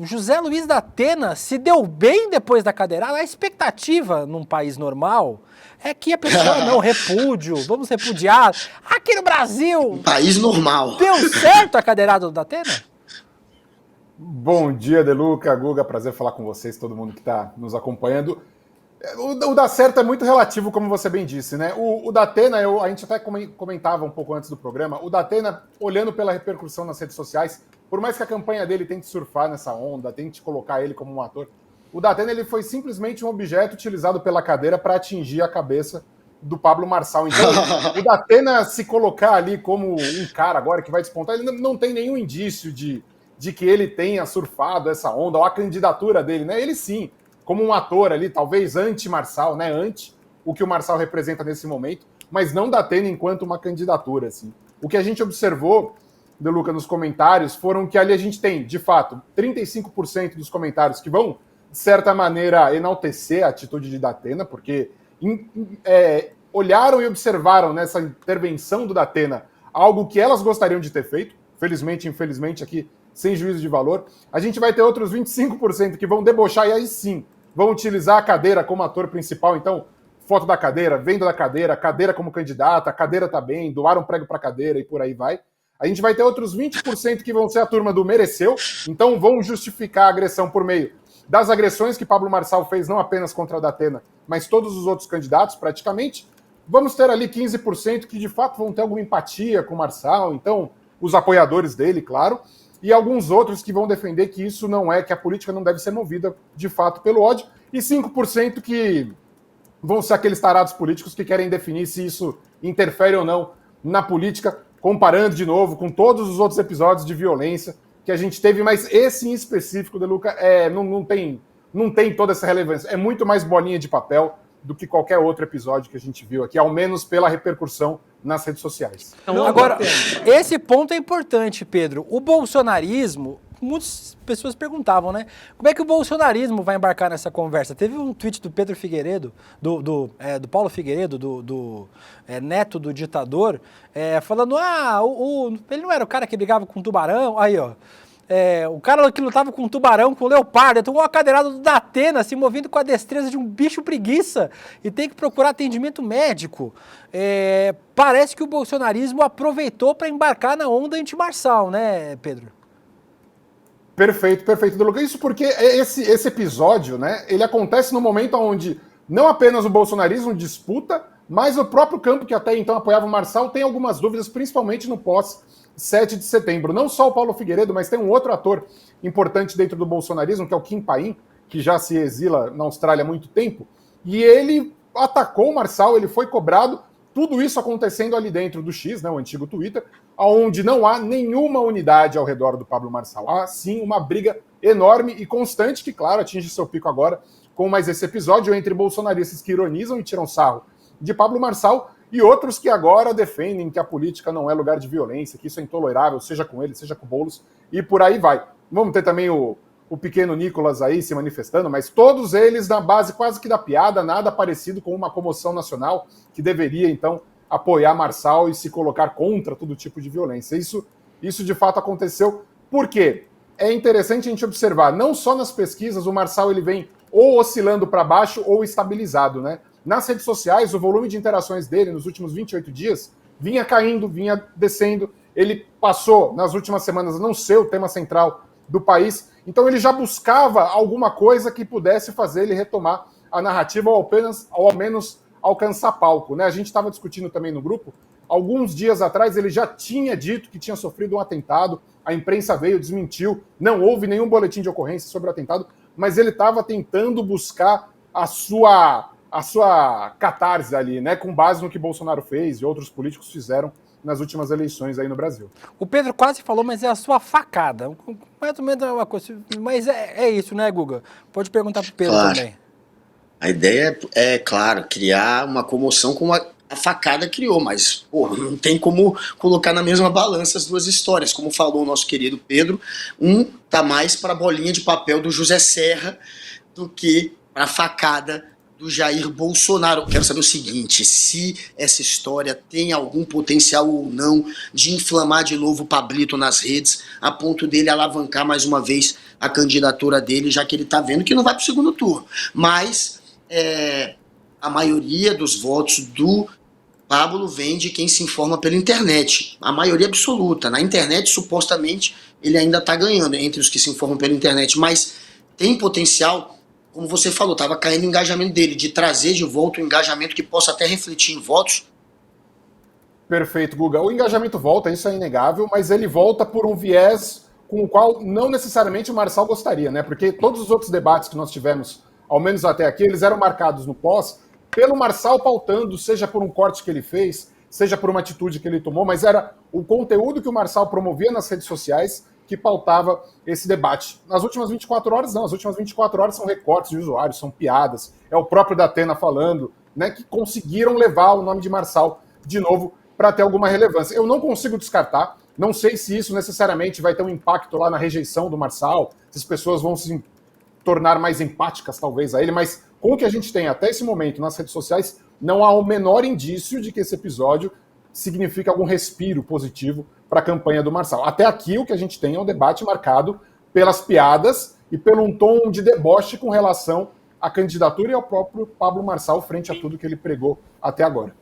José Luiz da Atena se deu bem depois da cadeirada. A expectativa num país normal é que a pessoa não repúdio, vamos repudiar. Aqui no Brasil, Um país normal. deu certo a cadeirada do Datena? Bom dia, Deluca, Guga, prazer falar com vocês, todo mundo que está nos acompanhando. O dar certo é muito relativo, como você bem disse, né? O Datena, a gente até comentava um pouco antes do programa, o Datena, olhando pela repercussão nas redes sociais, por mais que a campanha dele tente surfar nessa onda, tente colocar ele como um ator, o Datena ele foi simplesmente um objeto utilizado pela cadeira para atingir a cabeça do Pablo Marçal. Então, o Datena se colocar ali como um cara agora que vai despontar, ele não tem nenhum indício de que ele tenha surfado essa onda, ou a candidatura dele, né? Ele sim, como um ator ali, talvez anti-Marçal, né? Anti o que o Marçal representa nesse momento, mas não Datena enquanto uma candidatura, assim. O que a gente observou, De Luca, nos comentários, foram que ali a gente tem, de fato, 35% dos comentários que vão, de certa maneira, enaltecer a atitude de Datena, porque olharam e observaram nessa intervenção do Datena algo que elas gostariam de ter feito, felizmente, infelizmente, aqui, sem juízo de valor. A gente vai ter outros 25% que vão debochar e aí sim, vão utilizar a cadeira como ator principal. Então, foto da cadeira, venda da cadeira, cadeira como candidata, a cadeira tá bem, doar um prego para a cadeira e por aí vai. A gente vai ter outros 20% que vão ser a turma do mereceu, então vão justificar a agressão por meio das agressões que Pablo Marçal fez, não apenas contra a Datena, mas todos os outros candidatos, praticamente. Vamos ter ali 15% que, de fato, vão ter alguma empatia com o Marçal, então, os apoiadores dele, claro, e alguns outros que vão defender que isso não é, que a política não deve ser movida, de fato, pelo ódio, e 5% que vão ser aqueles tarados políticos que querem definir se isso interfere ou não na política, comparando de novo com todos os outros episódios de violência que a gente teve, mas esse em específico, De Luca, não tem toda essa relevância. É muito mais bolinha de papel do que qualquer outro episódio que a gente viu aqui, ao menos pela repercussão nas redes sociais. Agora, esse ponto é importante, Pedro. O bolsonarismo, muitas pessoas perguntavam, né? Como é que o bolsonarismo vai embarcar nessa conversa? Teve um tweet do Pedro Figueiredo, do Paulo Figueiredo, do neto do ditador, falando, ele não era o cara que brigava com o tubarão? Aí, ó. O cara que lutava com um tubarão, com um leopardo, tomou a cadeirada do Datena, se movendo com a destreza de um bicho preguiça e tem que procurar atendimento médico. Parece que o bolsonarismo aproveitou para embarcar na onda anti-Marçal, né, Pedro? Perfeito, De Luca. Isso porque esse episódio, né, ele acontece no momento onde não apenas o bolsonarismo disputa, mas o próprio campo que até então apoiava o Marçal tem algumas dúvidas, principalmente no pós-7 de setembro. Não só o Paulo Figueiredo, mas tem um outro ator importante dentro do bolsonarismo, que é o Kim Paim, que já se exila na Austrália há muito tempo, e ele atacou o Marçal, ele foi cobrado, tudo isso acontecendo ali dentro do X, né, o antigo Twitter, onde não há nenhuma unidade ao redor do Pablo Marçal. Há, sim, uma briga enorme e constante, que, claro, atinge seu pico agora com mais esse episódio entre bolsonaristas que ironizam e tiram sarro de Pablo Marçal e outros que agora defendem que a política não é lugar de violência, que isso é intolerável, seja com ele, seja com o Boulos, e por aí vai. Vamos ter também o pequeno Nicolas aí se manifestando, mas todos eles na base quase que da piada, nada parecido com uma comoção nacional que deveria, então, apoiar Marçal e se colocar contra todo tipo de violência. Isso de fato aconteceu. Por quê? É interessante a gente observar, não só nas pesquisas, o Marçal ele vem ou oscilando para baixo ou estabilizado, né? Nas redes sociais, o volume de interações dele nos últimos 28 dias vinha caindo, vinha descendo. Ele passou, nas últimas semanas, a não ser o tema central do país. Então ele já buscava alguma coisa que pudesse fazer ele retomar a narrativa ou ao menos alcançar palco, né? A gente estava discutindo também no grupo, alguns dias atrás ele já tinha dito que tinha sofrido um atentado, a imprensa veio, desmentiu, não houve nenhum boletim de ocorrência sobre o atentado, mas ele estava tentando buscar a sua catarse ali, né? Com base no que Bolsonaro fez e outros políticos fizeram nas últimas eleições aí no Brasil. O Pedro quase falou, mas é a sua facada. Mais ou menos é uma coisa, mas é isso, né, Guga? Pode perguntar pro Pedro também. A ideia é, claro, criar uma comoção como a facada criou, mas não tem como colocar na mesma balança as duas histórias. Como falou o nosso querido Pedro, tá mais para a bolinha de papel do José Serra do que para a facada do Jair Bolsonaro. Quero saber o seguinte, se essa história tem algum potencial ou não de inflamar de novo o Pablito nas redes, a ponto dele alavancar mais uma vez a candidatura dele, já que ele está vendo que não vai para o segundo turno. Mas a maioria dos votos do Pablo vem de quem se informa pela internet. A maioria absoluta. Na internet, supostamente, ele ainda está ganhando entre os que se informam pela internet, mas tem potencial. Como você falou, estava caindo o engajamento dele, de trazer de volta um engajamento que possa até refletir em votos. Perfeito, Guga. O engajamento volta, isso é inegável, mas ele volta por um viés com o qual não necessariamente o Marçal gostaria, né? Porque todos os outros debates que nós tivemos, ao menos até aqui, eles eram marcados no pós pelo Marçal pautando, seja por um corte que ele fez, seja por uma atitude que ele tomou, mas era o conteúdo que o Marçal promovia nas redes sociais que pautava esse debate. Nas últimas 24 horas, não. As últimas 24 horas são recortes de usuários, são piadas. É o próprio Datena falando, né, que conseguiram levar o nome de Marçal de novo para ter alguma relevância. Eu não consigo descartar, não sei se isso necessariamente vai ter um impacto lá na rejeição do Marçal, se as pessoas vão se tornar mais empáticas, talvez, a ele, mas com o que a gente tem até esse momento nas redes sociais, não há o menor indício de que esse episódio significa algum respiro positivo para a campanha do Marçal. Até aqui o que a gente tem é um debate marcado pelas piadas e pelo um tom de deboche com relação à candidatura e ao próprio Pablo Marçal frente a tudo que ele pregou até agora.